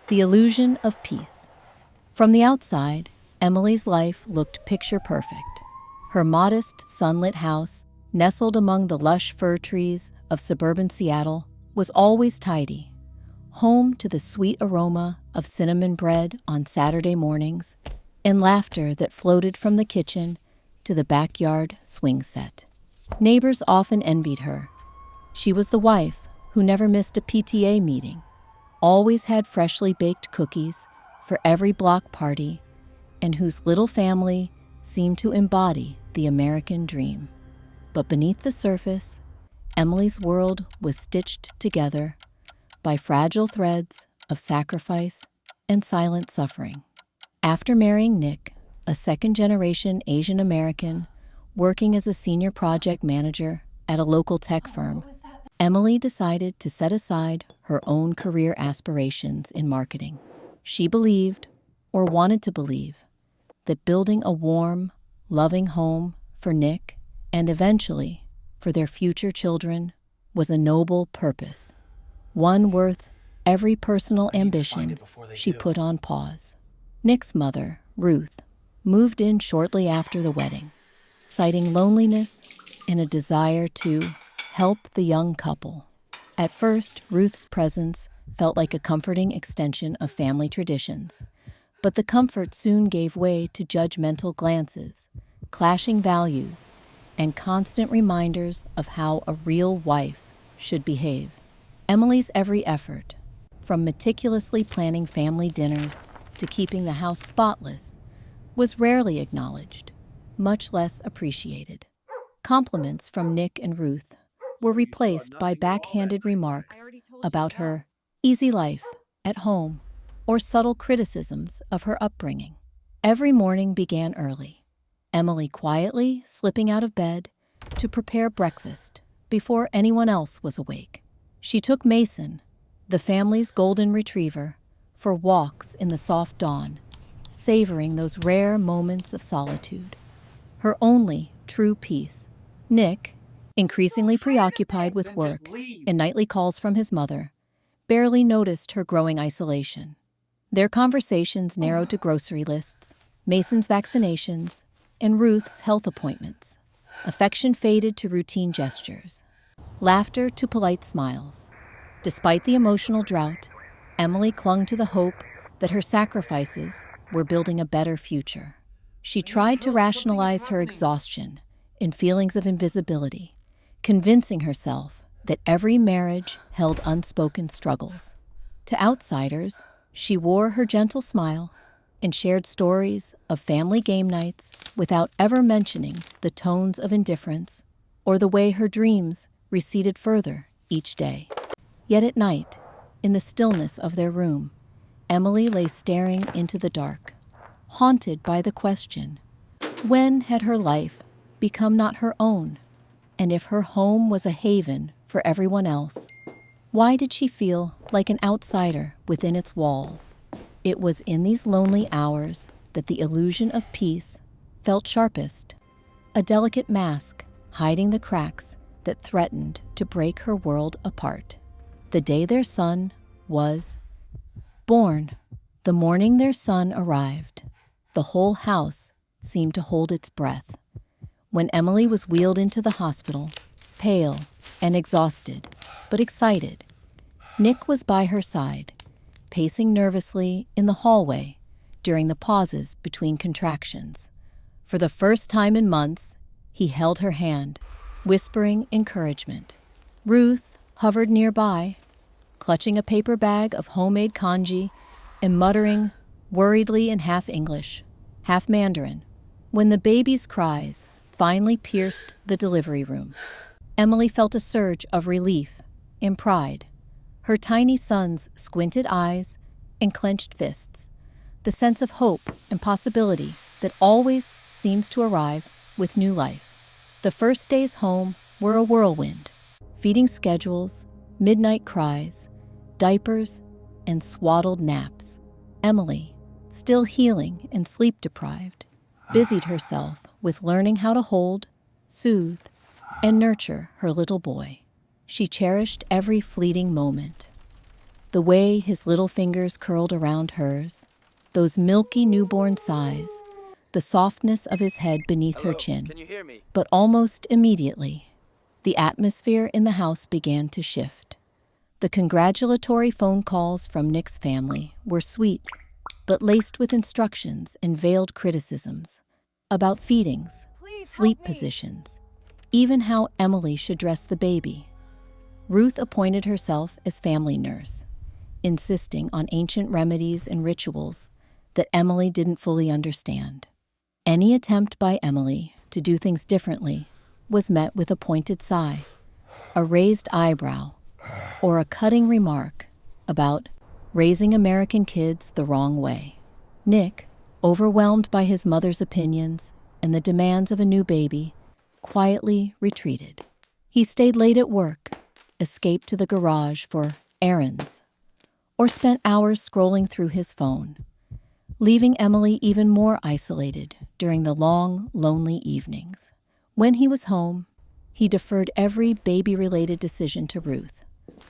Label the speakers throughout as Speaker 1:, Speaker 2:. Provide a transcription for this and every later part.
Speaker 1: The illusion of peace. From the outside, Emily's life looked picture perfect. Her modest, sunlit house, nestled among the lush fir trees of suburban Seattle, was always tidy, home to the sweet aroma of cinnamon bread on Saturday mornings and laughter that floated from the kitchen to the backyard swing set. Neighbors often envied her. She was the wife who never missed a PTA meeting, always had freshly baked cookies for every block party, and whose little family seemed to embody the American dream. But beneath the surface, Emily's world was stitched together by fragile threads of sacrifice and silent suffering. After marrying Nick, a second-generation Asian American working as a senior project manager at a local tech firm, Emily decided to set aside her own career aspirations in marketing. She believed, or wanted to believe, that building a warm, loving home for Nick and eventually for their future children was a noble purpose, one worth every personal ambition she put on pause. Nick's mother, Ruth, moved in shortly after the wedding, citing loneliness and a desire to help the young couple. At first, Ruth's presence felt like a comforting extension of family traditions, but the comfort soon gave way to judgmental glances, clashing values, and constant reminders of how a real wife should behave. Emily's every effort, from meticulously planning family dinners to keeping the house spotless, was rarely acknowledged, much less appreciated. Compliments from Nick and Ruth were replaced by backhanded remarks about her easy life at home or subtle criticisms of her upbringing. Every morning began early, Emily quietly slipping out of bed to prepare breakfast before anyone else was awake. She took Mason, the family's golden retriever, for walks in the soft dawn, savoring those rare moments of solitude. Her only true peace. Nick, increasingly preoccupied with work and nightly calls from his mother, barely noticed her growing isolation. Their conversations narrowed to grocery lists, Mason's vaccinations, and Ruth's health appointments. Affection faded to routine gestures, laughter to polite smiles. Despite the emotional drought, Emily clung to the hope that her sacrifices were building a better future. She tried to rationalize her exhaustion and feelings of invisibility, convincing herself that every marriage held unspoken struggles. To outsiders, she wore her gentle smile and shared stories of family game nights without ever mentioning the tones of indifference or the way her dreams receded further each day. Yet at night, in the stillness of their room, Emily lay staring into the dark, haunted by the question, when had her life become not her own? And if her home was a haven for everyone else, why did she feel like an outsider within its walls? It was in these lonely hours that the illusion of peace felt sharpest, a delicate mask hiding the cracks that threatened to break her world apart. The day their son was born. The morning their son arrived, the whole house seemed to hold its breath. When Emily was wheeled into the hospital, pale and exhausted, but excited, Nick was by her side, pacing nervously in the hallway during the pauses between contractions. For the first time in months, he held her hand, whispering encouragement. Ruth hovered nearby, clutching a paper bag of homemade congee and muttering worriedly in half English, half Mandarin, when the baby's cries finally pierced the delivery room. Emily felt a surge of relief and pride. Her tiny son's squinted eyes and clenched fists, the sense of hope and possibility that always seems to arrive with new life. The first days home were a whirlwind, feeding schedules, midnight cries, diapers, and swaddled naps. Emily, still healing and sleep-deprived, busied herself with learning how to hold, soothe, and nurture her little boy. She cherished every fleeting moment, The way his little fingers curled around hers, those milky newborn sighs, the softness of his head beneath her chin.
Speaker 2: Can you hear me?
Speaker 1: But almost immediately, the atmosphere in the house began to shift. The congratulatory phone calls from Nick's family were sweet, but laced with instructions and veiled criticisms about feedings, sleep positions, even how Emily should dress the baby. Ruth appointed herself as family nurse, insisting on ancient remedies and rituals that Emily didn't fully understand. Any attempt by Emily to do things differently was met with a pointed sigh, a raised eyebrow, or a cutting remark about raising American kids the wrong way. Nick, overwhelmed by his mother's opinions and the demands of a new baby, quietly retreated. He stayed late at work, escaped to the garage for errands, or spent hours scrolling through his phone, leaving Emily even more isolated during the long, lonely evenings. When he was home, he deferred every baby-related decision to Ruth,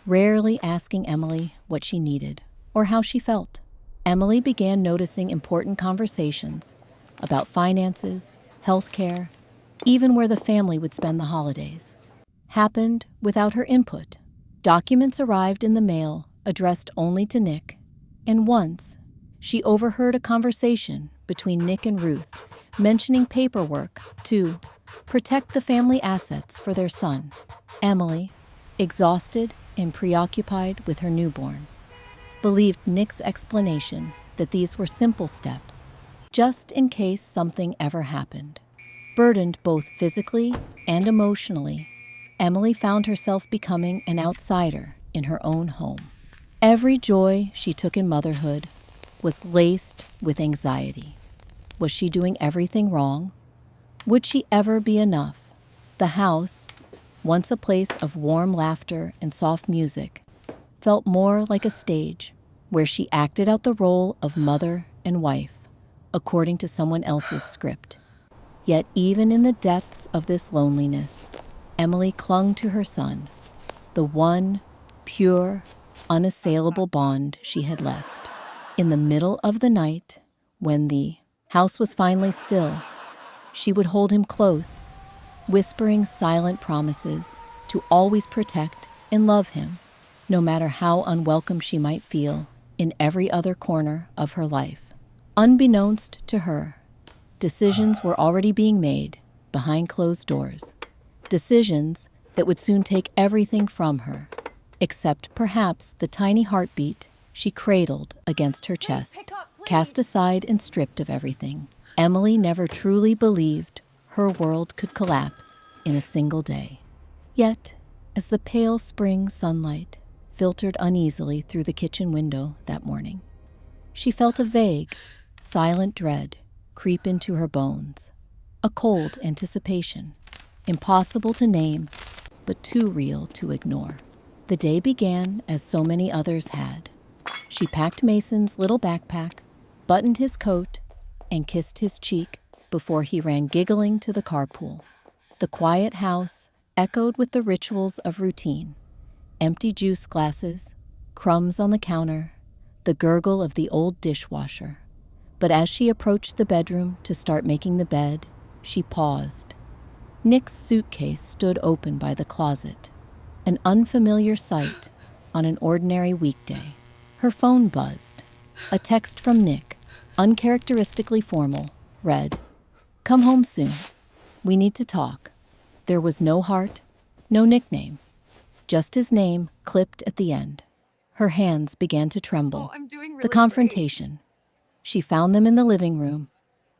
Speaker 1: rarely asking Emily what she needed or how she felt. Emily began noticing important conversations about finances, healthcare, even where the family would spend the holidays, happened without her input. Documents arrived in the mail addressed only to Nick, and once she overheard a conversation between Nick and Ruth mentioning paperwork to protect the family assets for their son. Emily, exhausted and preoccupied with her newborn, believed Nick's explanation that these were simple steps, just in case something ever happened. Burdened both physically and emotionally, Emily found herself becoming an outsider in her own home. Every joy she took in motherhood was laced with anxiety. Was she doing everything wrong? Would she ever be enough? The house, once a place of warm laughter and soft music, felt more like a stage where she acted out the role of mother and wife, according to someone else's script. Yet even in the depths of this loneliness, Emily clung to her son, the one pure, unassailable bond she had left. In the middle of the night, when the house was finally still, she would hold him close, whispering silent promises to always protect and love him, no matter how unwelcome she might feel in every other corner of her life. Unbeknownst to her, decisions were already being made behind closed doors, decisions that would soon take everything from her, except perhaps the tiny heartbeat she cradled against her chest. Cast aside and stripped of everything, Emily never truly believed her world could collapse in a single day. Yet, as the pale spring sunlight filtered uneasily through the kitchen window that morning, she felt a vague, silent dread creep into her bones, a cold anticipation, impossible to name, but too real to ignore. The day began as so many others had. She packed Mason's little backpack, buttoned his coat, and kissed his cheek before he ran giggling to the carpool. The quiet house echoed with the rituals of routine: empty juice glasses, crumbs on the counter, the gurgle of the old dishwasher. But as she approached the bedroom to start making the bed, she paused. Nick's suitcase stood open by the closet, an unfamiliar sight on an ordinary weekday. Her phone buzzed. A text from Nick, uncharacteristically formal, read, "Come home soon. We need to talk." There was no heart, no nickname, just his name clipped at the end. Her hands began to tremble.
Speaker 3: I'm doing really
Speaker 1: The confrontation. She found them in the living room,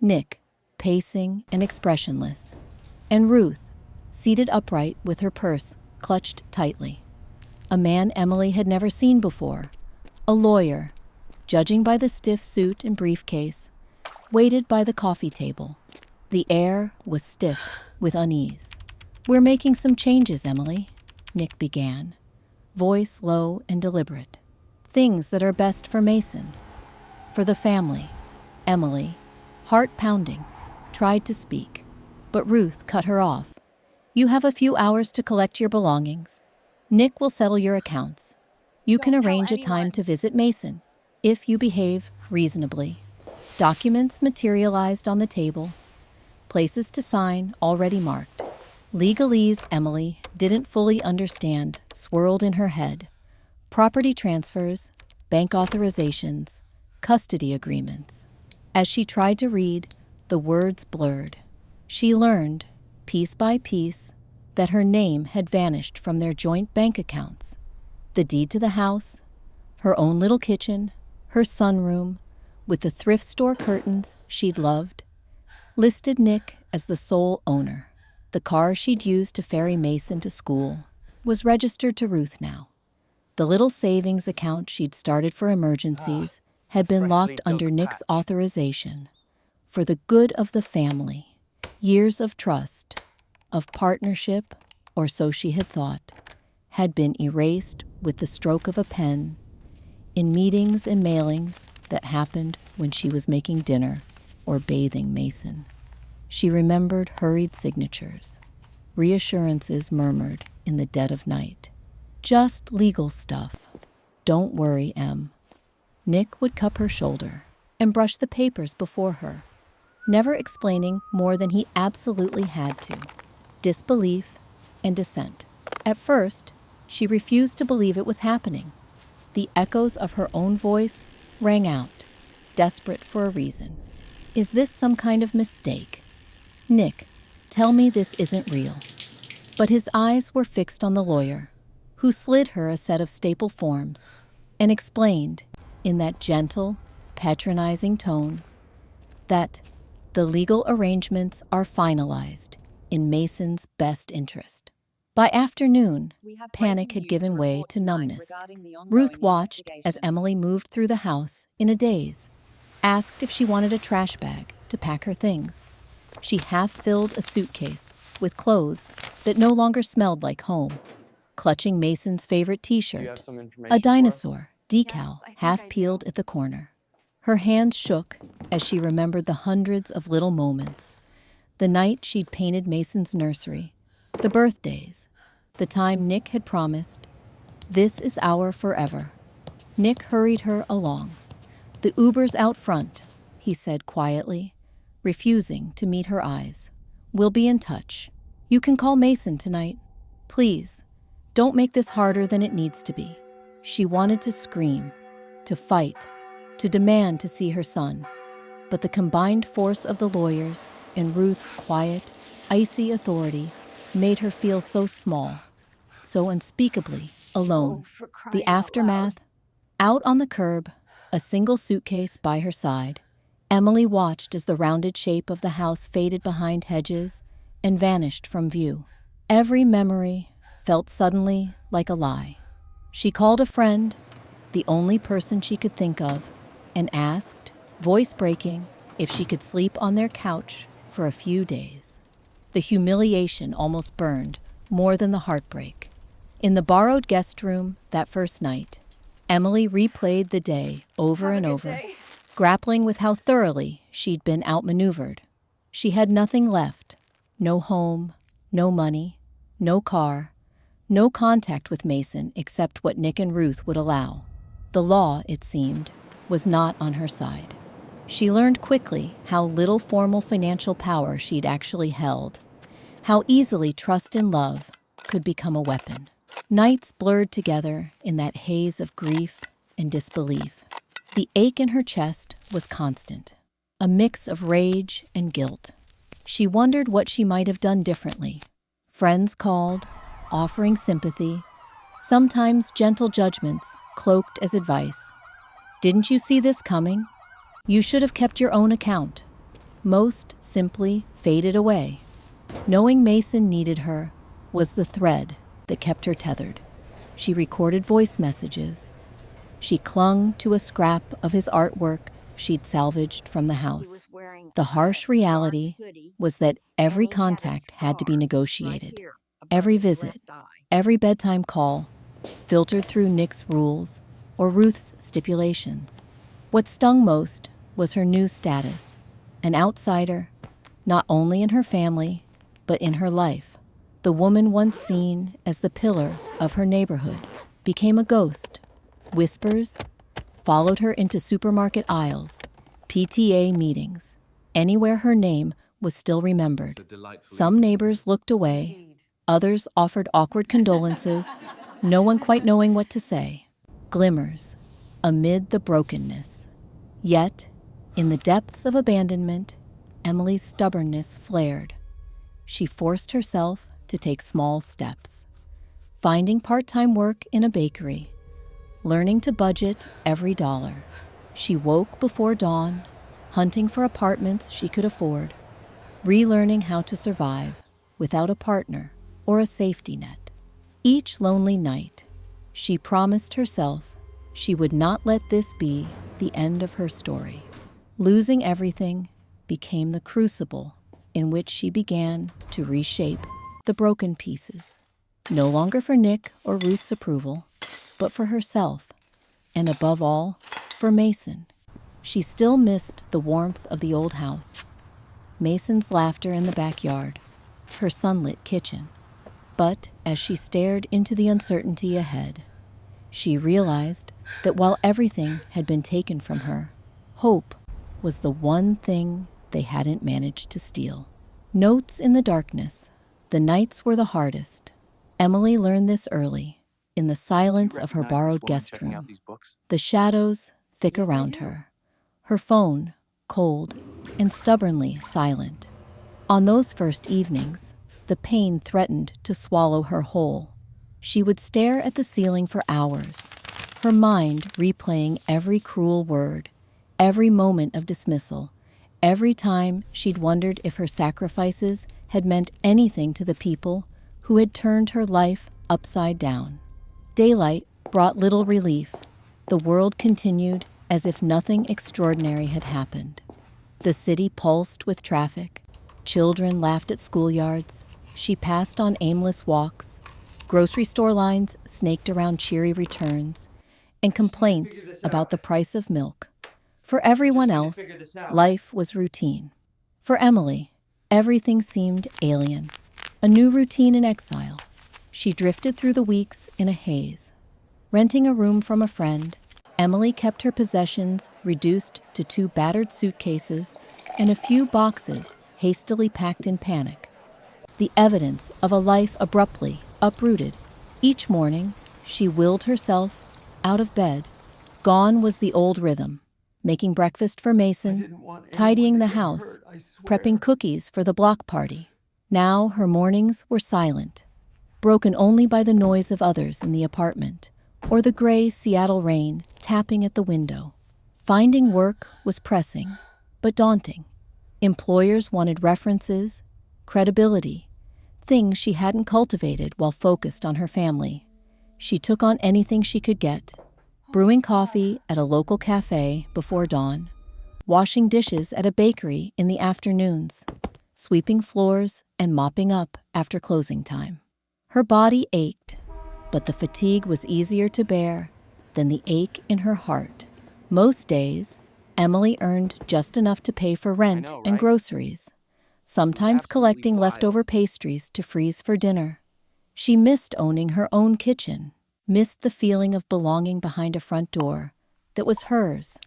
Speaker 1: Nick, pacing and expressionless, and Ruth, seated upright with her purse clutched tightly. A man Emily had never seen before, a lawyer, judging by the stiff suit and briefcase, waited by the coffee table. The air was stiff with unease. "We're making some changes, Emily," Nick began, voice low and deliberate. "Things that are best for Mason, for the family." Emily, heart pounding, tried to speak, but Ruth cut her off. "You have a few hours to collect your belongings. Nick will settle your accounts. You can arrange a time to visit Mason, if you behave reasonably. Documents materialized on the table, places to sign already marked. Legalese Emily didn't fully understand swirled in her head. Property transfers, bank authorizations, custody agreements. As she tried to read, the words blurred. She learned, piece by piece, that her name had vanished from their joint bank accounts. The deed to the house, her own little kitchen, her sunroom, with the thrift store curtains she'd loved, listed Nick as the sole owner. The car she'd used to ferry Mason to school was registered to Ruth now. The little savings account she'd started for emergencies had been locked under Nick's authorization. For the good of the family, years of trust, of partnership, or so she had thought, had been erased with the stroke of a pen in meetings and mailings that happened when she was making dinner or bathing Mason. She remembered hurried signatures, reassurances murmured in the dead of night. Just legal stuff. Don't worry, Em. Nick would cup her shoulder and brush the papers before her, never explaining more than he absolutely had to. Disbelief and dissent. At first, she refused to believe it was happening. The echoes of her own voice rang out, desperate for a reason. Is this some kind of mistake? Nick, tell me this isn't real. But his eyes were fixed on the lawyer, who slid her a set of staple forms and explained, in that gentle, patronizing tone, that the legal arrangements are finalized in Mason's best interest. By afternoon, panic had given way to numbness. Ruth watched as Emily moved through the house in a daze, asked if she wanted a trash bag to pack her things. She half-filled a suitcase with clothes that no longer smelled like home, clutching Mason's favorite t-shirt, a dinosaur decal half-peeled at the corner. Her hands shook as she remembered the hundreds of little moments. The night she'd painted Mason's nursery, the birthdays, the time Nick had promised, "This is our forever." Nick hurried her along. "The Uber's out front," he said quietly, refusing to meet her eyes. "We'll be in touch. You can call Mason tonight. Please, don't make this harder than it needs to be." She wanted to scream, to fight, to demand to see her son. But the combined force of the lawyers and Ruth's quiet, icy authority made her feel so small, so unspeakably alone. The aftermath, out on the curb, a single suitcase by her side, Emily watched as the rounded shape of the house faded behind hedges and vanished from view. Every memory felt suddenly like a lie. She called a friend, the only person she could think of, and asked, voice breaking, if she could sleep on their couch for a few days. The humiliation almost burned more than the heartbreak. In the borrowed guest room that first night, Emily replayed the day over and over, grappling with how thoroughly she'd been outmaneuvered. She had nothing left, no home, no money, no car, no contact with Mason except what Nick and Ruth would allow. The law, it seemed, was not on her side. She learned quickly how little formal financial power she'd actually held, how easily trust and love could become a weapon. Nights blurred together in that haze of grief and disbelief. The ache in her chest was constant, a mix of rage and guilt. She wondered what she might have done differently. Friends called, offering sympathy, sometimes gentle judgments cloaked as advice. "Didn't you see this coming? You should have kept your own account." Most simply faded away. Knowing Mason needed her was the thread that kept her tethered. She recorded voice messages. She clung to a scrap of his artwork she'd salvaged from the house. The harsh reality was that every contact had to be negotiated. Every visit, every bedtime call, filtered through Nick's rules or Ruth's stipulations. What stung most was her new status, an outsider, not only in her family, but in her life. The woman once seen as the pillar of her neighborhood became a ghost, Whispers followed her into supermarket aisles, PTA meetings, anywhere her name was still remembered. Some neighbors looked away, others offered awkward condolences, no one quite knowing what to say. Glimmers amid the brokenness. Yet, in the depths of abandonment, Emily's stubbornness flared. She forced herself to take small steps, finding part-time work in a bakery, learning to budget every dollar. She woke before dawn, hunting for apartments she could afford, relearning how to survive without a partner or a safety net. Each lonely night, she promised herself she would not let this be the end of her story. Losing everything became the crucible in which she began to reshape the broken pieces, no longer for Nick or Ruth's approval, but for herself, and above all, for Mason. She still missed the warmth of the old house, Mason's laughter in the backyard, her sunlit kitchen. But as she stared into the uncertainty ahead, she realized that while everything had been taken from her, hope was the one thing they hadn't managed to steal. Notes in the darkness. The nights were the hardest. Emily learned this early, in the silence of her borrowed guest room. The shadows thick around her, her phone cold and stubbornly silent. On those first evenings, the pain threatened to swallow her whole. She would stare at the ceiling for hours, her mind replaying every cruel word, every moment of dismissal, every time she'd wondered if her sacrifices had meant anything to the people who had turned her life upside down. Daylight brought little relief. The world continued as if nothing extraordinary had happened. The city pulsed with traffic. Children laughed at schoolyards. She passed on aimless walks. Grocery store lines snaked around cheery returns, and complaints about the price of milk. For everyone else, life was routine. For Emily, everything seemed alien, a new routine in exile. She drifted through the weeks in a haze. Renting a room from a friend, Emily kept her possessions reduced to 2 battered suitcases and a few boxes hastily packed in panic. The evidence of a life abruptly uprooted. Each morning, she willed herself out of bed. Gone was the old rhythm, making breakfast for Mason, tidying the house, prepping cookies for the block party. Now her mornings were silent, broken only by the noise of others in the apartment, or the gray Seattle rain tapping at the window. Finding work was pressing, but daunting. Employers wanted references, credibility, things she hadn't cultivated while focused on her family. She took on anything she could get, brewing coffee at a local cafe before dawn, washing dishes at a bakery in the afternoons, sweeping floors and mopping up after closing time. Her body ached, but the fatigue was easier to bear than the ache in her heart. Most days, Emily earned just enough to pay for rent and groceries, sometimes collecting leftover pastries to freeze for dinner. She missed owning her own kitchen, missed the feeling of belonging behind a front door that was hers.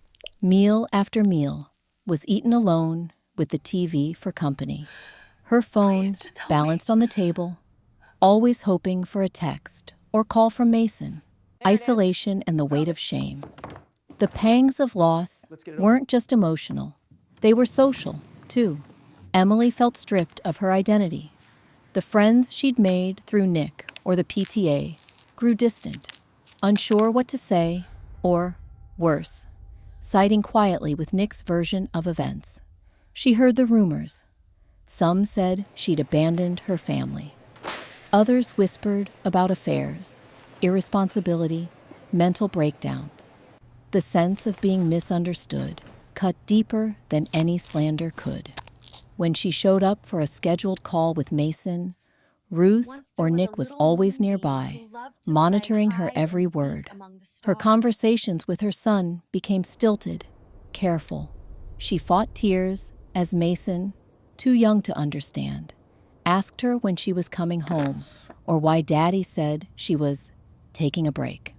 Speaker 1: Meal after meal was eaten alone with the TV for company. Her phone balanced on the table, always hoping for a text or call from Mason. Isolation and the weight of shame. The pangs of loss weren't just emotional, they were social, too. Emily felt stripped of her identity. The friends she'd made through Nick or the PTA grew distant, unsure what to say, or, worse, siding quietly with Nick's version of events. She heard the rumors. Some said she'd abandoned her family. Others whispered about affairs, irresponsibility, mental breakdowns. The sense of being misunderstood cut deeper than any slander could. When she showed up for a scheduled call with Mason, Ruth or Nick was always nearby, monitoring her every word. Her conversations with her son became stilted, careful. She fought tears as Mason, too young to understand, asked her when she was coming home or why Daddy said she was taking a break.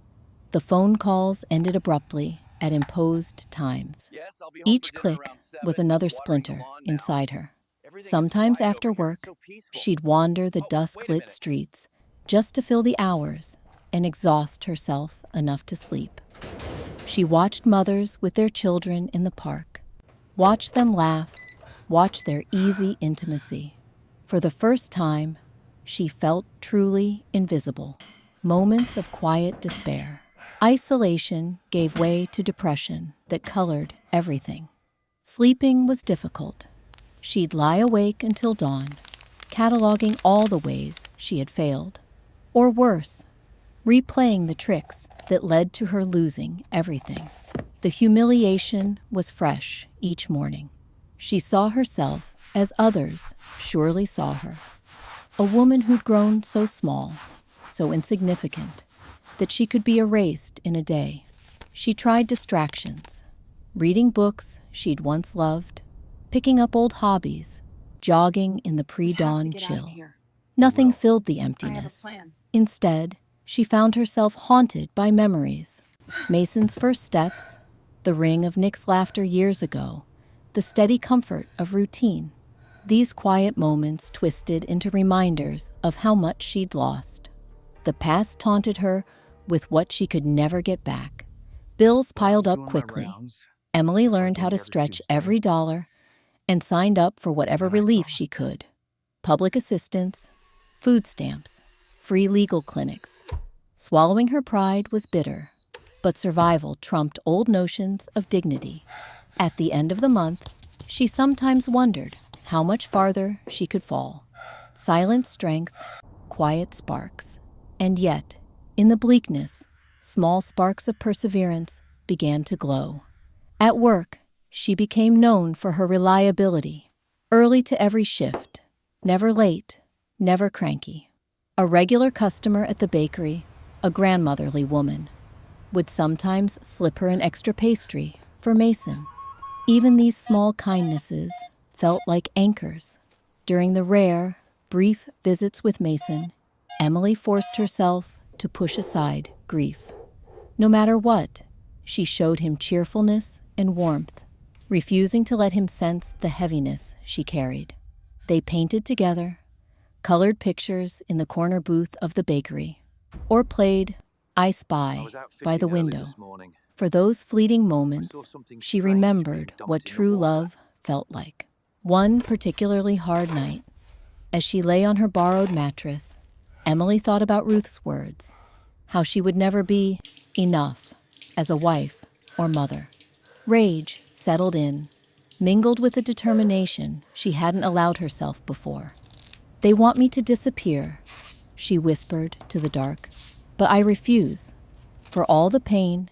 Speaker 1: The phone calls ended abruptly at imposed times. Each click was another splinter inside her. Sometimes after work, she'd wander the dusk-lit streets just to fill the hours and exhaust herself enough to sleep. She watched mothers with their children in the park, watched them laugh, watched their easy intimacy. For the first time, she felt truly invisible. Moments of quiet despair. Isolation gave way to depression that colored everything. Sleeping was difficult. She'd lie awake until dawn, cataloging all the ways she had failed. Or worse, replaying the tricks that led to her losing everything. The humiliation was fresh each morning. She saw herself as others surely saw her. A woman who'd grown so small, so insignificant, that she could be erased in a day. She tried distractions, reading books she'd once loved, picking up old hobbies, jogging in the pre-dawn chill. Nothing filled the emptiness. Instead, she found herself haunted by memories. Mason's first steps, the ring of Nick's laughter years ago, the steady comfort of routine. These quiet moments twisted into reminders of how much she'd lost. The past taunted her with what she could never get back. Bills piled up quickly. Emily learned how to stretch every dollar and signed up for whatever relief she could. Public assistance, food stamps, free legal clinics. Swallowing her pride was bitter, but survival trumped old notions of dignity. At the end of the month, she sometimes wondered how much farther she could fall. Silent strength, quiet sparks. And yet, in the bleakness, small sparks of perseverance began to glow. At work, she became known for her reliability, early to every shift, never late, never cranky. A regular customer at the bakery, a grandmotherly woman, would sometimes slip her an extra pastry for Mason. Even these small kindnesses felt like anchors. During the rare, brief visits with Mason, Emily forced herself to push aside grief. No matter what, she showed him cheerfulness and warmth, refusing to let him sense the heaviness she carried. They painted together, colored pictures in the corner booth of the bakery, or played I Spy by the window. For those fleeting moments, she remembered what true love felt like. One particularly hard night, as she lay on her borrowed mattress, Emily thought about Ruth's words, how she would never be enough as a wife or mother. Rage settled in, mingled with a determination she hadn't allowed herself before. "They want me to disappear," she whispered to the dark, "but I refuse." For all the pain,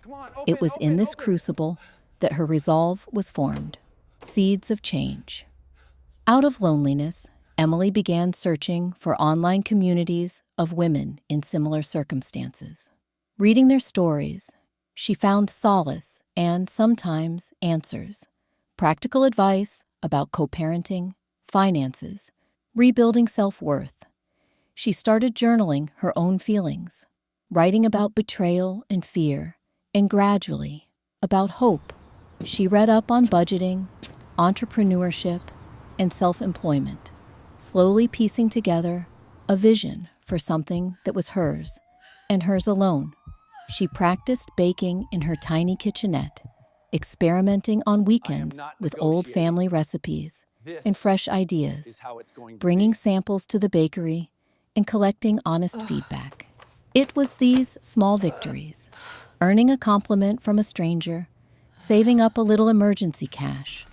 Speaker 1: it was in this crucible that her resolve was formed. Seeds of change. Out of loneliness, Emily began searching for online communities of women in similar circumstances. Reading their stories, she found solace and sometimes answers. Practical advice about co-parenting, finances, rebuilding self-worth. She started journaling her own feelings, writing about betrayal and fear, and gradually, about hope. She read up on budgeting, entrepreneurship, and self-employment, slowly piecing together a vision for something that was hers, and hers alone. She practiced baking in her tiny kitchenette, experimenting on weekends with old family recipes and fresh ideas, bringing samples to the bakery and collecting honest feedback. It was these small victories, earning a compliment from a stranger, saving up a little emergency cash,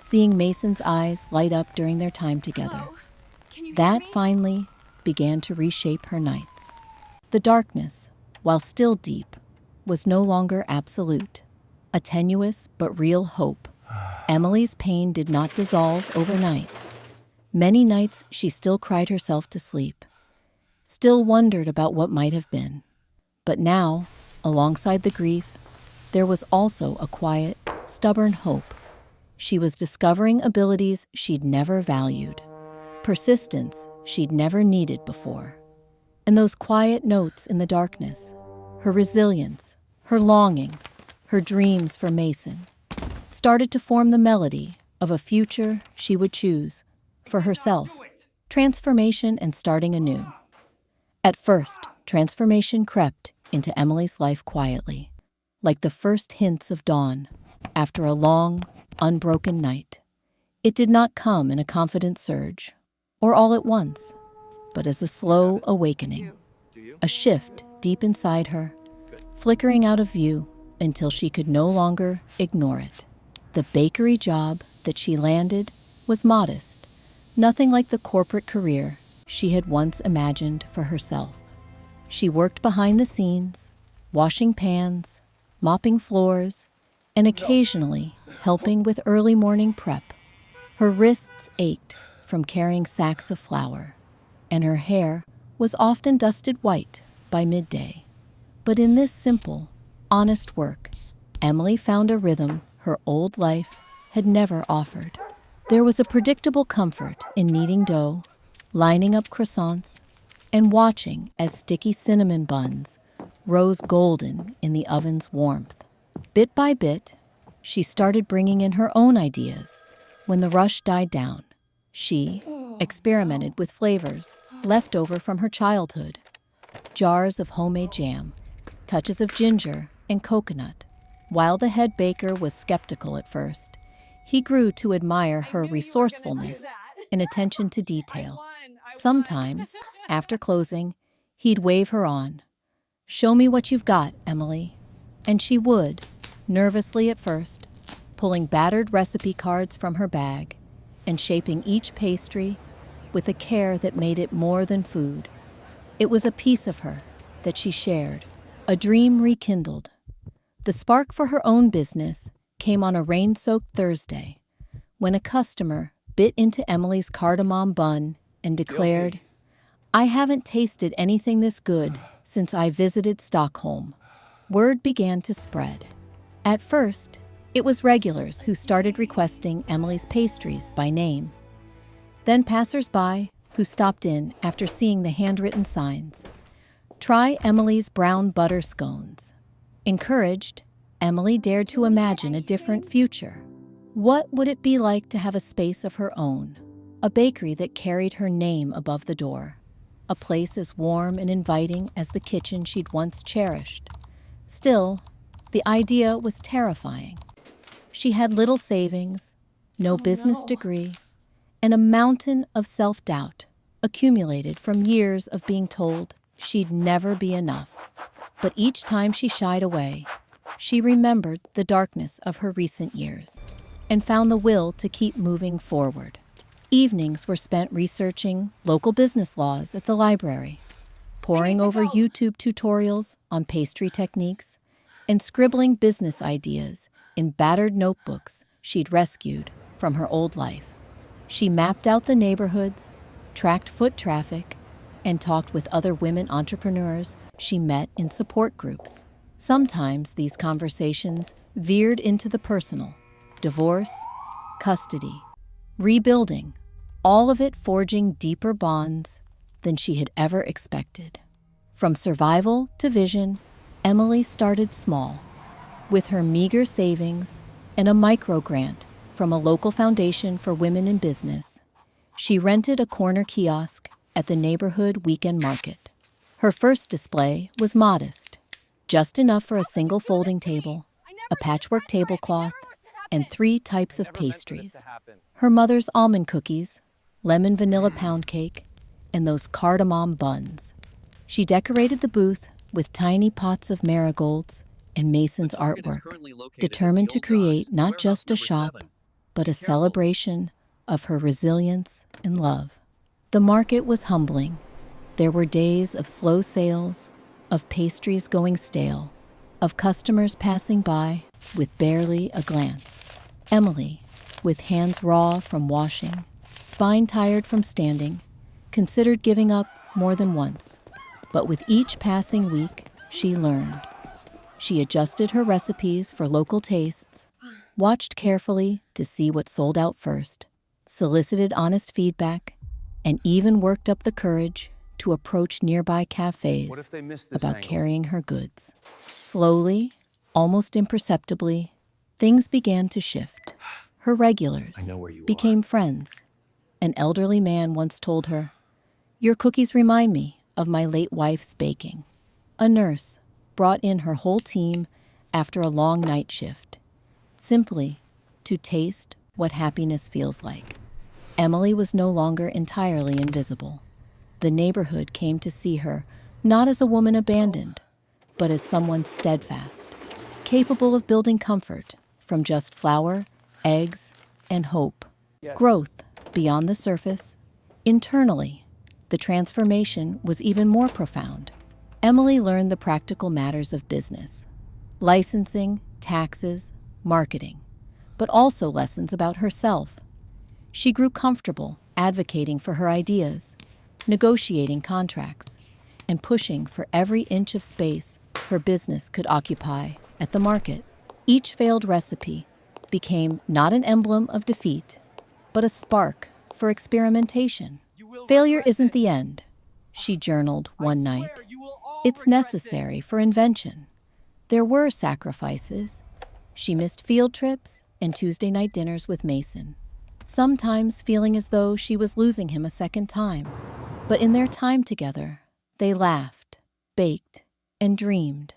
Speaker 1: seeing Mason's eyes light up during their time together. That finally began to reshape her nights. The darkness, while still deep, was no longer absolute. A tenuous but real hope. Emily's pain did not dissolve overnight. Many nights she still cried herself to sleep, still wondered about what might have been. But now, alongside the grief, there was also a quiet, stubborn hope. She was discovering abilities she'd never valued, persistence she'd never needed before. And those quiet notes in the darkness, her resilience, Her longing, her dreams for Mason, started to form the melody of a future she would choose for herself. Transformation and starting anew. At first, transformation crept into Emily's life quietly, like the first hints of dawn after a long, unbroken night. It did not come in a confident surge, or all at once, but as a slow awakening, a shift deep inside her, flickering out of view until she could no longer ignore it. The bakery job that she landed was modest, nothing like the corporate career she had once imagined for herself. She worked behind the scenes, washing pans, mopping floors, and occasionally helping with early morning prep. Her wrists ached from carrying sacks of flour, and her hair was often dusted white by midday. But in this simple, honest work, Emily found a rhythm her old life had never offered. There was a predictable comfort in kneading dough, lining up croissants, and watching as sticky cinnamon buns rose golden in the oven's warmth. Bit by bit, she started bringing in her own ideas. When the rush died down, she experimented with flavors left over from her childhood. Jars of homemade jam, touches of ginger and coconut. While the head baker was skeptical at first, he grew to admire her resourcefulness and attention to detail. Sometimes, after closing, he'd wave her on. "Show me what you've got, Emily." And she would, nervously at first, pulling battered recipe cards from her bag and shaping each pastry with a care that made it more than food. It was a piece of her that she shared, a dream rekindled. The spark for her own business came on a rain-soaked Thursday when a customer bit into Emily's cardamom bun and declared, "I haven't tasted anything this good since I visited Stockholm." Word began to spread. At first, it was regulars who started requesting Emily's pastries by name. Then passers-by who stopped in after seeing the handwritten signs. "Try Emily's brown butter scones." Encouraged, Emily dared to imagine a different future. What would it be like to have a space of her own? A bakery that carried her name above the door. A place as warm and inviting as the kitchen she'd once cherished. Still, the idea was terrifying. She had little savings, no business degree, and a mountain of self-doubt accumulated from years of being told she'd never be enough. But each time she shied away, she remembered the darkness of her recent years and found the will to keep moving forward. Evenings were spent researching local business laws at the library, poring over YouTube tutorials on pastry techniques, and scribbling business ideas in battered notebooks she'd rescued from her old life. She mapped out the neighborhoods, tracked foot traffic, and talked with other women entrepreneurs she met in support groups. Sometimes these conversations veered into the personal: divorce, custody, rebuilding, all of it forging deeper bonds than she had ever expected. From survival to vision, Emily started small, with her meager savings and a micro grant from a local foundation for women in business. She rented a corner kiosk at the neighborhood weekend market. Her first display was modest, just enough for a single folding table, a patchwork tablecloth, and 3 types of pastries. Her mother's almond cookies, lemon vanilla pound cake, and those cardamom buns. She decorated the booth with tiny pots of marigolds and Mason's artwork, determined to create not just a shop, but a celebration of her resilience and love. The market was humbling. There were days of slow sales, of pastries going stale, of customers passing by with barely a glance. Emily, with hands raw from washing, spine tired from standing, considered giving up more than once. But with each passing week, she learned. She adjusted her recipes for local tastes, watched carefully to see what sold out first, solicited honest feedback, and even worked up the courage to approach nearby
Speaker 2: What
Speaker 1: cafes
Speaker 2: if they miss this
Speaker 1: about
Speaker 2: angle?
Speaker 1: carrying her goods. Slowly, almost imperceptibly, things began to shift. Her regulars
Speaker 2: I know where you
Speaker 1: became friends. An elderly man once told her, "Your cookies remind me of my late wife's baking." A nurse brought in her whole team after a long night shift, simply to taste what happiness feels like. Emily was no longer entirely invisible. The neighborhood came to see her not as a woman abandoned, but as someone steadfast, capable of building comfort from just flour, eggs, and hope.
Speaker 2: Yes.
Speaker 1: Growth beyond the surface. Internally, the transformation was even more profound. Emily learned the practical matters of business, licensing, taxes, marketing, but also lessons about herself. She grew comfortable advocating for her ideas, negotiating contracts, and pushing for every inch of space her business could occupy at the market. Each failed recipe became not an emblem of defeat, but a spark for experimentation. "Failure isn't the end," she journaled one night. "It's necessary for invention." There were sacrifices. She missed field trips and Tuesday night dinners with Mason, sometimes feeling as though she was losing him a second time. But in their time together, they laughed, baked, and dreamed.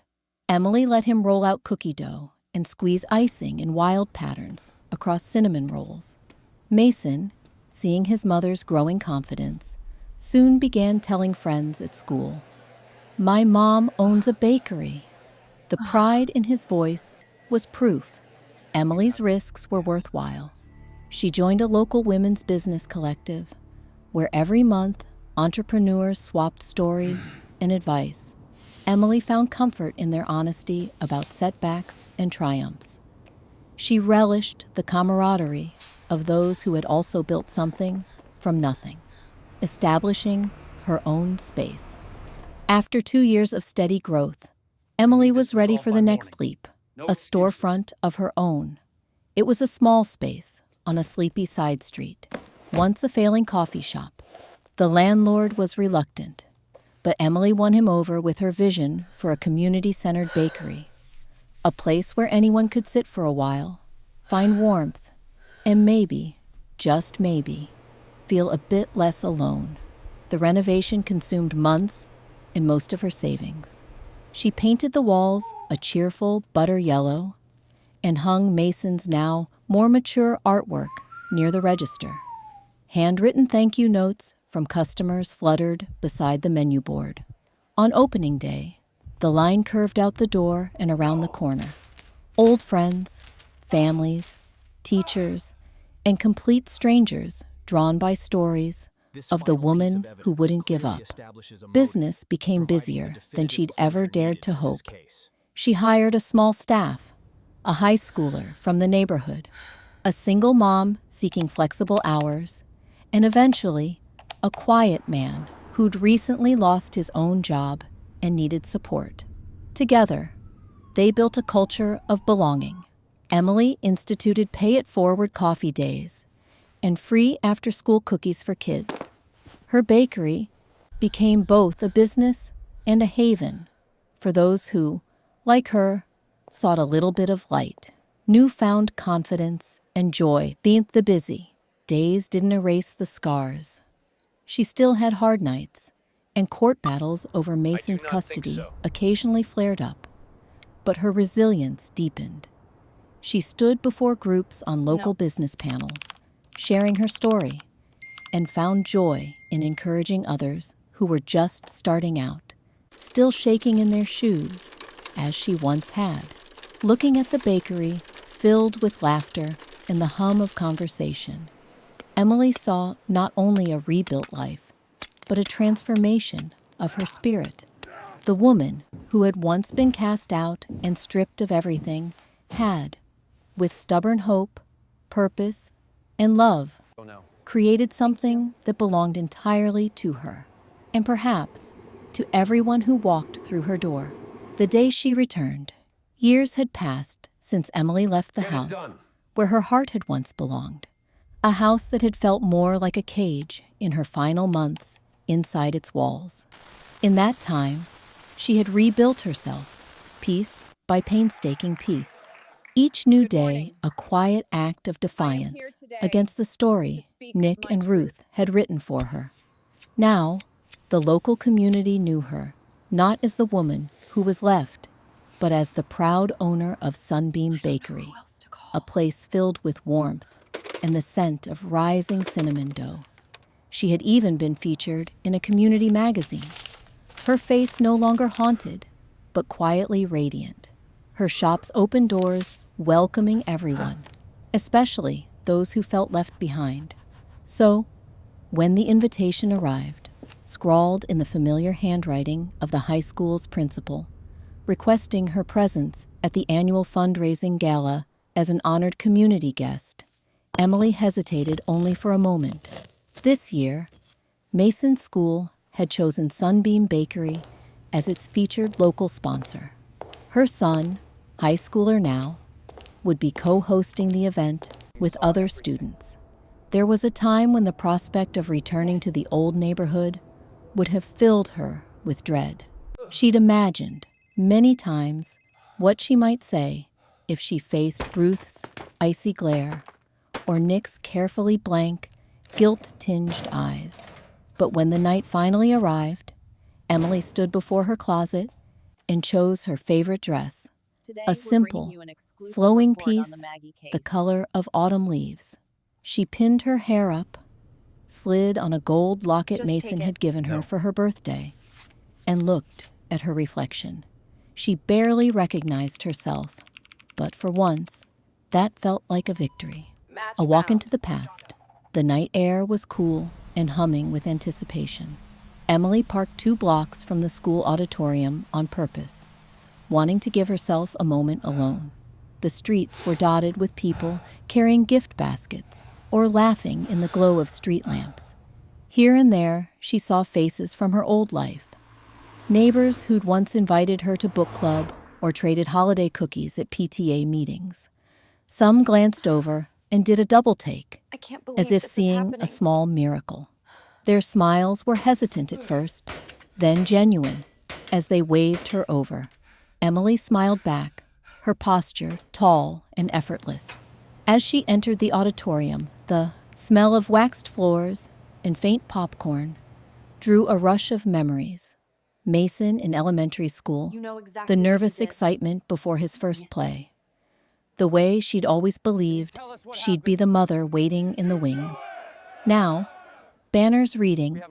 Speaker 1: Emily let him roll out cookie dough and squeeze icing in wild patterns across cinnamon rolls. Mason, seeing his mother's growing confidence, soon began telling friends at school, "My mom owns a bakery." The pride in his voice was proof Emily's risks were worthwhile. She joined a local women's business collective, where every month entrepreneurs swapped stories and advice. Emily found comfort in their honesty about setbacks and triumphs. She relished the camaraderie of those who had also built something from nothing, establishing her own space. After 2 years of steady growth, Emily was ready for the next leap, a storefront of her own. It was a small space on a sleepy side street, once a failing coffee shop. The landlord was reluctant, but Emily won him over with her vision for a community-centered bakery, a place where anyone could sit for a while, find warmth, and maybe, just maybe, feel a bit less alone. The renovation consumed months and most of her savings. She painted the walls a cheerful butter yellow and hung Mason's now more mature artwork near the register. Handwritten thank you notes from customers fluttered beside the menu board. On opening day, the line curved out the door and around the corner. Old friends, families, teachers, and complete strangers drawn by stories of the woman who wouldn't give up. Business became busier than she'd ever dared to hope. She hired a small staff, a high schooler from the neighborhood, a single mom seeking flexible hours, and eventually, a quiet man who'd recently lost his own job and needed support. Together, they built a culture of belonging. Emily instituted pay-it-forward coffee days and free after-school cookies for kids. Her bakery became both a business and a haven for those who, like her, sought a little bit of light. Newfound confidence and joy beat the busy. Days didn't erase the scars. She still had hard nights, and court battles over Mason's custody occasionally flared up. But her resilience deepened. She stood before groups on local business panels, sharing her story, and found joy in encouraging others who were just starting out, still shaking in their shoes, as she once had. Looking at the bakery, filled with laughter and the hum of conversation, Emily saw not only a rebuilt life, but a transformation of her spirit. The woman who had once been cast out and stripped of everything had, with stubborn hope, purpose, and love, created something that belonged entirely to her, and perhaps to everyone who walked through her door. The day she returned, years had passed since Emily left the house where her heart had once belonged, a house that had felt more like a cage in her final months inside its walls. In that time, she had rebuilt herself, piece by painstaking piece. Each new day, a quiet act of defiance against the story Nick and Ruth had written for her. Now, the local community knew her, not as the woman who was left, but as the proud owner of Sunbeam Bakery, a place filled with warmth and the scent of rising cinnamon dough. She had even been featured in a community magazine. Her face no longer haunted, but quietly radiant. Her shop's open doors welcoming everyone, especially those who felt left behind. So, when the invitation arrived, scrawled in the familiar handwriting of the high school's principal, requesting her presence at the annual fundraising gala as an honored community guest, Emily hesitated only for a moment. This year, Mason School had chosen Sunbeam Bakery as its featured local sponsor. Her son, high schooler now, would be co-hosting the event with other students. There was a time when the prospect of returning to the old neighborhood would have filled her with dread. She'd imagined many times what she might say if she faced Ruth's icy glare or Nick's carefully blank, guilt-tinged eyes. But when the night finally arrived, Emily stood before her closet and chose her favorite dress, a simple, flowing piece, the color of autumn leaves. She pinned her hair up, slid on a gold locket Mason had given her for her birthday, and looked at her reflection. She barely recognized herself, but for once, that felt like a victory. A walk into the past. The night air was cool and humming with anticipation. Emily parked 2 blocks from the school auditorium on purpose, wanting to give herself a moment alone. The streets were dotted with people carrying gift baskets or laughing in the glow of street lamps. Here and there, she saw faces from her old life. Neighbors who'd once invited her to book club or traded holiday cookies at PTA meetings. Some glanced over and did a double take, as if seeing a small miracle. Their smiles were hesitant at first, then genuine, as they waved her over. Emily smiled back, her posture tall and effortless. As she entered the auditorium, the smell of waxed floors and faint popcorn drew a rush of memories. Mason in elementary school, the nervous excitement before his first play, the way she'd always believed she'd be the mother waiting in the wings. Now, banners reading,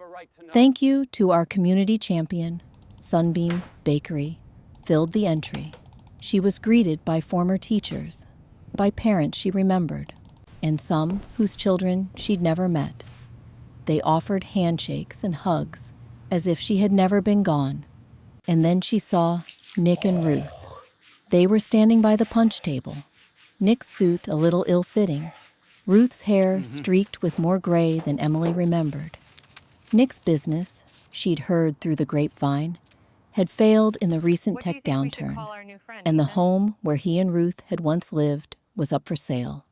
Speaker 1: "Thank you to our community champion, Sunbeam Bakery," filled the entry. She was greeted by former teachers, by parents she remembered, and some whose children she'd never met. They offered handshakes and hugs as if she had never been gone. And then she saw Nick and Ruth. They were standing by the punch table, Nick's suit a little ill-fitting, Ruth's hair streaked with more gray than Emily remembered. Nick's business, she'd heard through the grapevine, had failed in the recent tech downturn, and the home where he and Ruth had once lived was up for sale.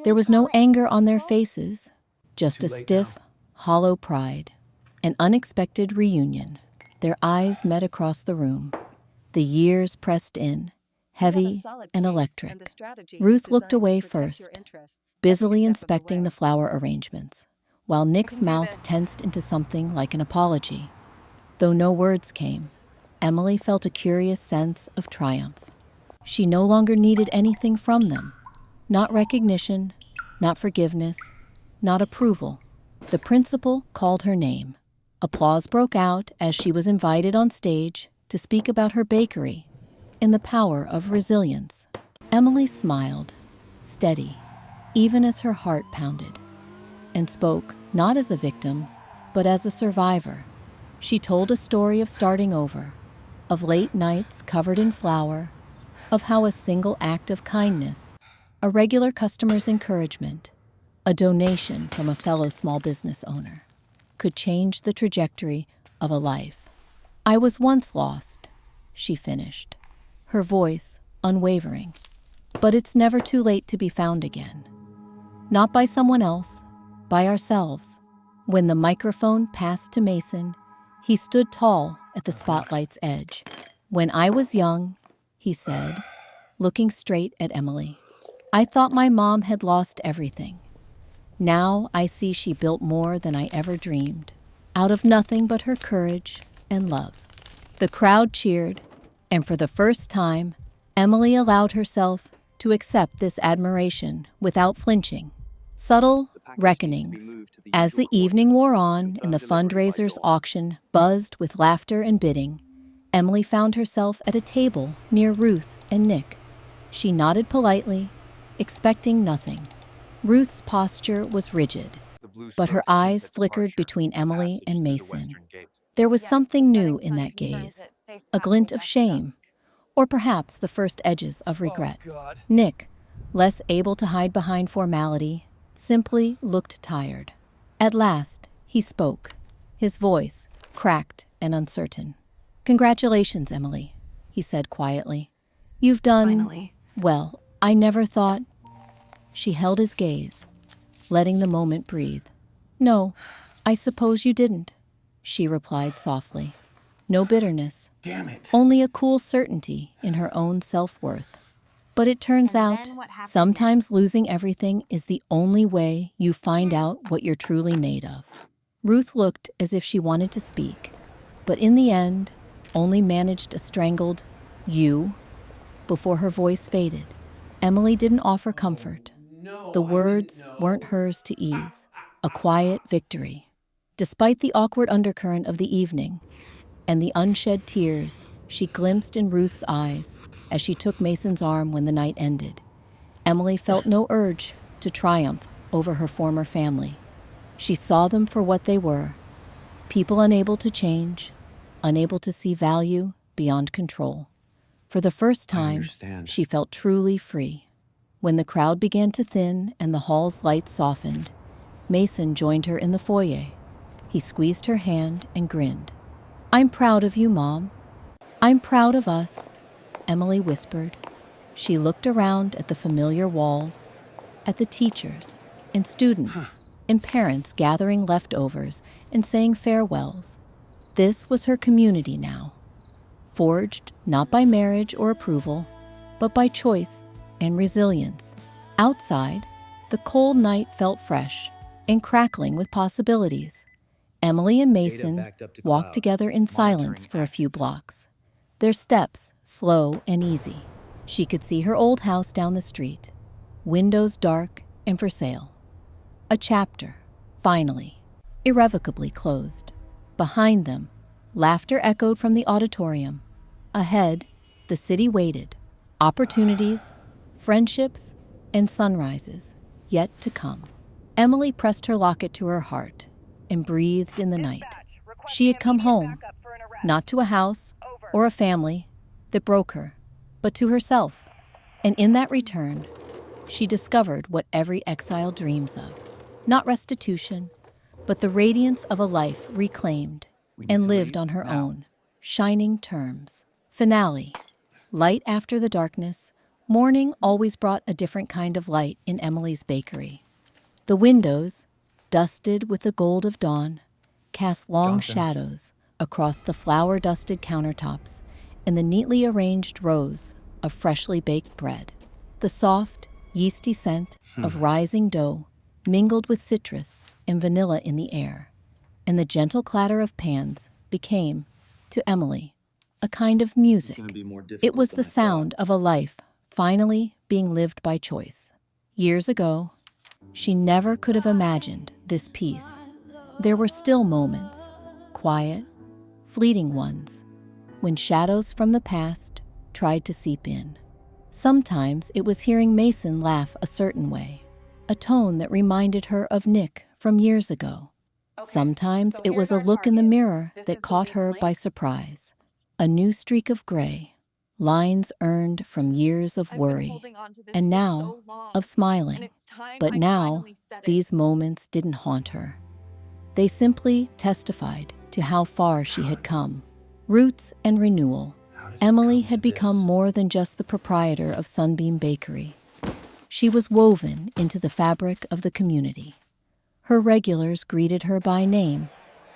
Speaker 1: There was no anger on their faces, just a stiff, hollow pride. An unexpected reunion. Their eyes met across the room. The years pressed in, heavy and electric. Ruth looked away first, busily inspecting the flower arrangements, while Nick's mouth tensed into something like an apology. Though no words came, Emily felt a curious sense of triumph. She no longer needed anything from them. Not recognition, not forgiveness, not approval. The principal called her name. Applause broke out as she was invited on stage to speak about her bakery and the power of resilience. Emily smiled, steady, even as her heart pounded, and spoke not as a victim, but as a survivor. She told a story of starting over, of late nights covered in flour, of how a single act of kindness, a regular customer's encouragement, a donation from a fellow small business owner, could change the trajectory of a life. "I was once lost," she finished, her voice unwavering. "But it's never too late to be found again. Not by someone else, by ourselves. When the microphone passed to Mason, he stood tall at the spotlight's edge. "When I was young," he said, looking straight at Emily, "I thought my mom had lost everything. Now I see she built more than I ever dreamed, out of nothing but her courage and love." The crowd cheered, and for the first time, Emily allowed herself to accept this admiration without flinching. Subtle reckonings. As the evening wore on and the fundraiser's auction buzzed with laughter and bidding, Emily found herself at a table near Ruth and Nick. She nodded politely, expecting nothing. Ruth's posture was rigid, but her eyes flickered between Emily and Mason. There was something new in that gaze, a glint of shame, or perhaps the first edges of regret. Nick, less able to hide behind formality, simply looked tired. At last, he spoke, his voice cracked and uncertain. "Congratulations, Emily," he said quietly. "You've done
Speaker 2: Finally.
Speaker 1: well. I never thought—" She held his gaze, letting the moment breathe. "No, I suppose you didn't," she replied softly. No bitterness.
Speaker 3: Damn it.
Speaker 1: Only a cool certainty in her own self-worth. But it turns out, sometimes losing everything is the only way you find out what you're truly made of. Ruth looked as if she wanted to speak, but in the end, only managed a strangled "you" before her voice faded. Emily didn't offer comfort. The words weren't hers to ease. A quiet victory. Despite the awkward undercurrent of the evening and the unshed tears she glimpsed in Ruth's eyes as she took Mason's arm when the night ended, Emily felt no urge to triumph over her former family. She saw them for what they were, people unable to change, unable to see value beyond control. For the first time, she felt truly free. When the crowd began to thin and the hall's lights softened, Mason joined her in the foyer. He squeezed her hand and grinned. "I'm proud of you, Mom. I'm proud of us," Emily whispered. She looked around at the familiar walls, at the teachers and students and parents gathering leftovers and saying farewells. This was her community now, forged not by marriage or approval, but by choice and resilience. Outside, the cold night felt fresh and crackling with possibilities. Emily and Mason walked together in silence for a few blocks, their steps slow and easy. She could see her old house down the street, windows dark and for sale. A chapter, finally, irrevocably closed. Behind them, laughter echoed from the auditorium. Ahead, the city waited, opportunities, friendships, and sunrises yet to come. Emily pressed her locket to her heart and breathed in the night. She had come home, not to a house or a family that broke her, but to herself. And in that return, she discovered what every exile dreams of. Not restitution, but the radiance of a life reclaimed and lived on her own, shining terms. Finale. Light after the darkness, morning always brought a different kind of light in Emily's bakery. The windows, dusted with the gold of dawn, cast long shadows across the flour-dusted countertops and the neatly arranged rows of freshly baked bread. The soft, yeasty scent of rising dough mingled with citrus and vanilla in the air, and the gentle clatter of pans became, to Emily, a kind of music. It was the sound of a life finally being lived by choice. Years ago, she never could have imagined this peace. There were still moments, quiet, fleeting ones, when shadows from the past tried to seep in. Sometimes it was hearing Mason laugh a certain way, a tone that reminded her of Nick from years ago. Sometimes it was a look in the mirror that caught her by surprise, a new streak of gray, lines earned from years of worry, and now of smiling. But now, these moments didn't haunt her. They simply testified to how far she had come. Roots and renewal. Emily had become more than just the proprietor of Sunbeam Bakery. She was woven into the fabric of the community. Her regulars greeted her by name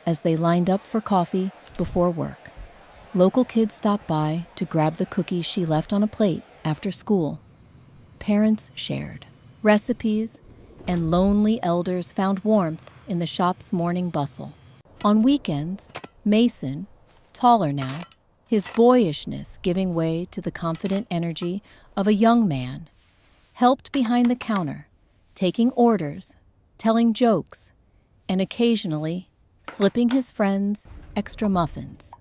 Speaker 1: as they lined up for coffee before work. Local kids stopped by to grab the cookies she left on a plate after school. Parents shared recipes, and lonely elders found warmth in the shop's morning bustle. On weekends, Mason, taller now, his boyishness giving way to the confident energy of a young man, helped behind the counter, taking orders, telling jokes, and occasionally slipping his friends extra muffins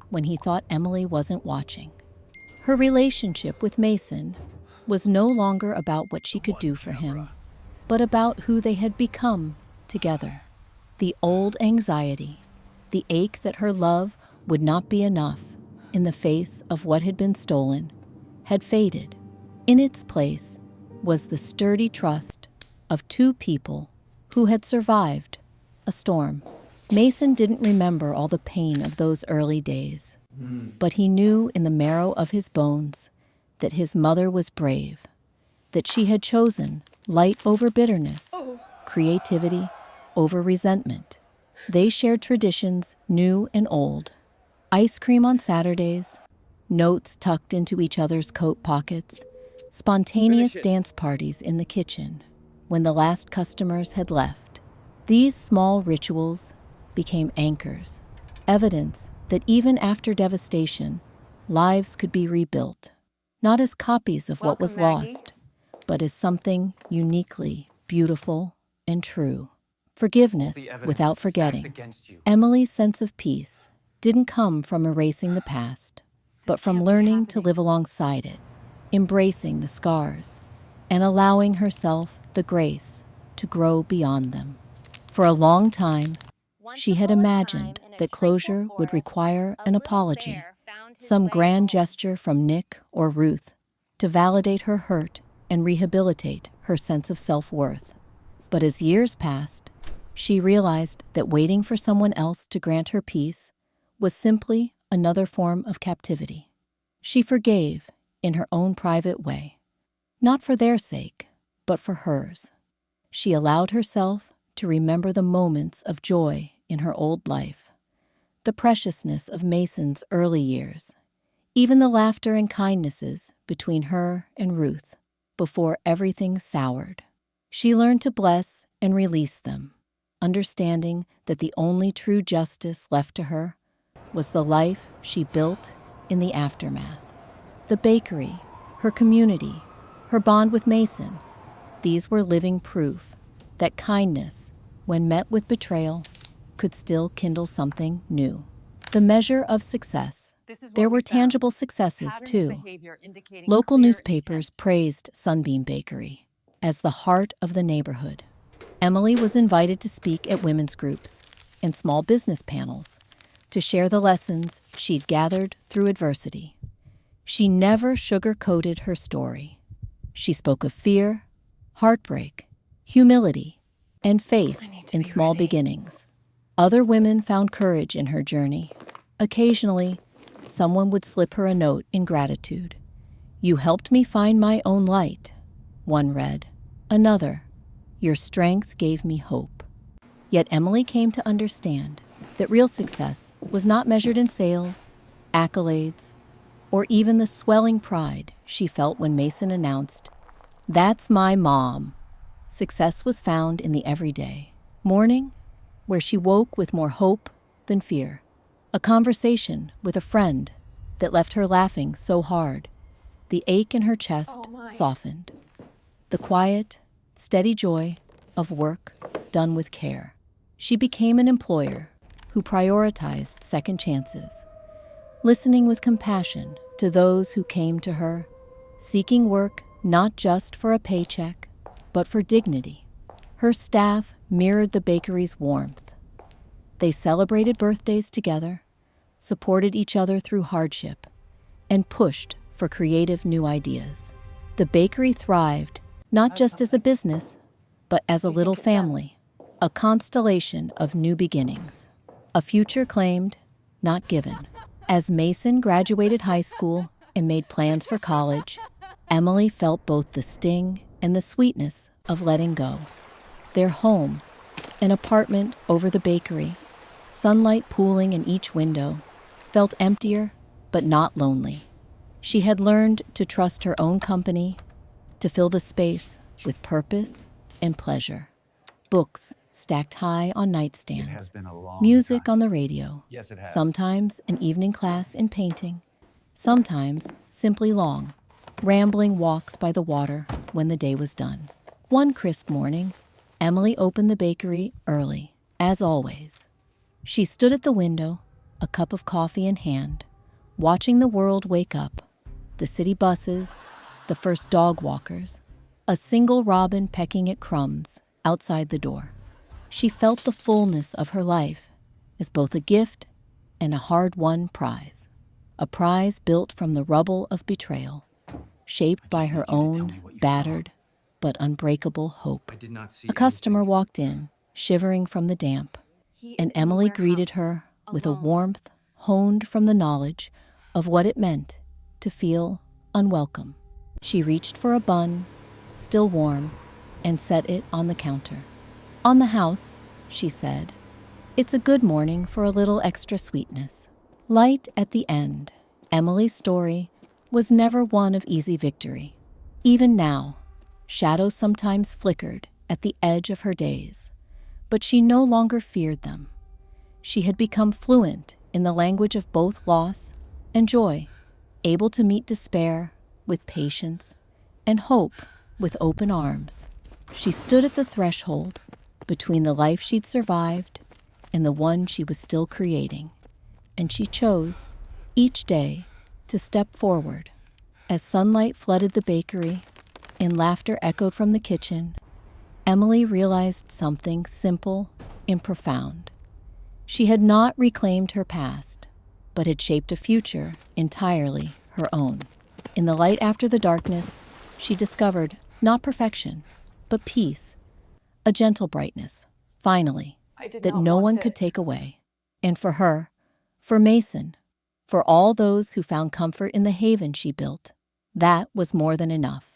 Speaker 1: when he thought Emily wasn't watching. Her relationship with Mason was no longer about what she could do for him, but about who they had become together. The old anxiety, the ache that her love would not be enough in the face of what had been stolen, had faded. In its place was the sturdy trust of two people who had survived a storm. Mason didn't remember all the pain of those early days, but he knew in the marrow of his bones that his mother was brave, that she had chosen light over bitterness, creativity over resentment. They shared traditions new and old, ice cream on Saturdays, notes tucked into each other's coat pockets, spontaneous dance parties in the kitchen when the last customers had left. These small rituals became anchors, evidence that even after devastation, lives could be rebuilt, not as copies of what was lost, but as something uniquely beautiful and true. Forgiveness without forgetting. Emily's sense of peace didn't come from erasing the past, but from learning to live alongside it, embracing the scars, and allowing herself the grace to grow beyond them. For a long time, she had imagined that closure would require an apology, some grand gesture from Nick or Ruth to validate her hurt and rehabilitate her sense of self-worth. But as years passed, she realized that waiting for someone else to grant her peace was simply another form of captivity. She forgave in her own private way, not for their sake, but for hers. She allowed herself to remember the moments of joy in her old life, the preciousness of Mason's early years, even the laughter and kindnesses between her and Ruth before everything soured. She learned to bless and release them, understanding that the only true justice left to her was the life she built in the aftermath. The bakery, her community, her bond with Mason, these were living proof that kindness, when met with betrayal, could still kindle something new. The measure of success. There were tangible successes, too. Local newspapers praised Sunbeam Bakery as the heart of the neighborhood. Emily was invited to speak at women's groups and small business panels to share the lessons she'd gathered through adversity. She never sugar-coated her story. She spoke of fear, heartbreak, humility, and faith in small beginnings. Other women found courage in her journey. Occasionally, someone would slip her a note in gratitude. "You helped me find my own light," one read. Another, "Your strength gave me hope." Yet Emily came to understand that real success was not measured in sales, accolades, or even the swelling pride she felt when Mason announced, "That's my mom." Success was found in the everyday morning, where she woke with more hope than fear. A conversation with a friend that left her laughing so hard, the ache in her chest softened. The quiet, steady joy of work done with care. She became an employer who prioritized second chances, listening with compassion to those who came to her, seeking work not just for a paycheck, but for dignity. Her staff mirrored the bakery's warmth. They celebrated birthdays together, supported each other through hardship, and pushed for creative new ideas. The bakery thrived not just as a business, but as a little family, a constellation of new beginnings, a future claimed, not given. As Mason graduated high school and made plans for college, Emily felt both the sting and the sweetness of letting go. Their home, An apartment over the bakery, sunlight pooling in each window, felt emptier but not lonely. She had learned to trust her own company, to fill the space with purpose and pleasure. Books stacked high on nightstands, music on the radio, sometimes an evening class in painting, sometimes simply long, rambling walks by the water when the day was done. One crisp morning, Emily opened the bakery early, as always. She stood at the window, a cup of coffee in hand, watching the world wake up. The city buses, the first dog walkers, a single robin pecking at crumbs outside the door. She felt the fullness of her life as both a gift and a hard-won prize. A prize built from the rubble of betrayal, shaped by her own battered but unbreakable hope. A customer walked in, shivering from the damp, and Emily greeted her with a warmth honed from the knowledge of what it meant to feel unwelcome. She reached for a bun, still warm, and set it on the counter. "On the house," she said. "It's a good morning for a little extra sweetness." Light at the end, Emily's story was never one of easy victory. Even now, shadows sometimes flickered at the edge of her days, but she no longer feared them. She had become fluent in the language of both loss and joy, able to meet despair with patience and hope with open arms. She stood at the threshold between the life she'd survived and the one she was still creating, and she chose, each day, to step forward. As sunlight flooded the bakery and laughter echoed from the kitchen, Emily realized something simple and profound. She had not reclaimed her past, but had shaped a future entirely her own. In the light after the darkness, she discovered not perfection, but peace, a gentle brightness, finally, that no one could take away. And for her, for Mason, for all those who found comfort in the haven she built, that was more than enough.